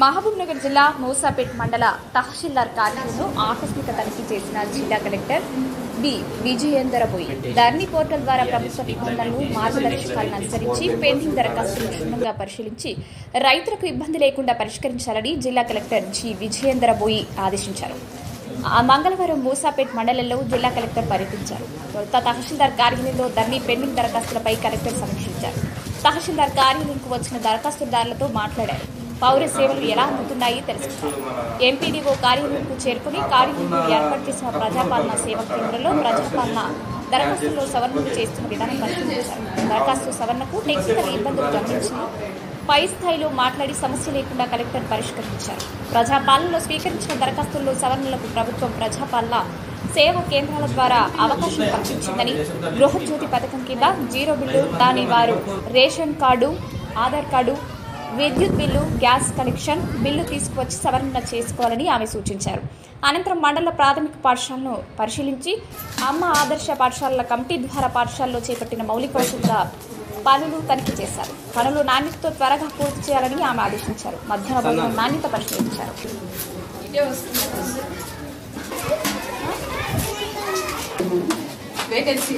మహబూబ్నగర్ జిల్లా మూసాపేట్ మండల తహసీల్దార్ కార్యాలయంలో ఆకస్మిక తనిఖీ చేసిన జిల్లా కలెక్టర్ బి విజయేందర్ బోయి ధరణి పోర్టల్ ద్వారా ప్రభుత్వ నిబంధనలు మార్గదర్శకాలను అనుసరించి పెండింగ్ దరఖాస్తులను క్షుణ్ణంగా పరిశీలించి రైతులకు ఇబ్బంది లేకుండా పరిష్కరించాలని జిల్లా కలెక్టర్ జి విజయేందర్ బోయి ఆదేశించారు. మంగళవారం మూసాపేట్ మండలంలో జిల్లా కలెక్టర్ పర్యటించారు. కొత్త తహసీల్దార్ కార్యాలయంలో ధరణి పెండింగ్ దరఖాస్తులపై కలెక్టర్ సమీక్షించారు. తహసీల్దార్ కార్యాలయంకు వచ్చిన దరఖాస్తుదారులతో మాట్లాడారు. పౌర సేవలు ఎలా అందుతున్నాయి తెలుసుకున్నారు. ఎంపీడీఓ కార్యాలయంకు చేరుకుని కార్యాలయంలో ఏర్పాటు చేసిన ప్రజాపాలన సేవా కేంద్రంలో ప్రజాపాలన దరఖాస్తుల్లో సవరణలు చేస్తున్న విధానం పరిశీలించారు. దరఖాస్తు సవరణకు టెక్నికల్ ఇబ్బందులు గమనించి పై స్థాయిలో మాట్లాడి సమస్య లేకుండా కలెక్టర్ పరిష్కరించారు. ప్రజాపాలనలో స్వీకరించిన దరఖాస్తుల్లో సవరణలకు ప్రభుత్వం ప్రజాపాలన సేవా కేంద్రాల ద్వారా అవకాశం కల్పించిందని, గృహజ్యోతి పథకం కింద జీరో బిల్లు దాని వారు రేషన్ కార్డు, ఆధార్ కార్డు, విద్యుత్ బిల్లు, గ్యాస్ కనెక్షన్ బిల్లు తీసుకువచ్చి సవరణ చేసుకోవాలని ఆమె సూచించారు. అనంతరం మండల ప్రాథమిక పాఠశాలను పరిశీలించి అమ్మ ఆదర్శ పాఠశాలల కమిటీ ద్వారా పాఠశాలలో చేపట్టిన మౌలిక వసతుల పనులు తనిఖీ చేశారు. పనులు నాణ్యతతో త్వరగా పూర్తి చేయాలని ఆమె ఆదేశించారు. మధ్యాహ్న భోజనం నాణ్యత పరిశీలించారు. Vacancy.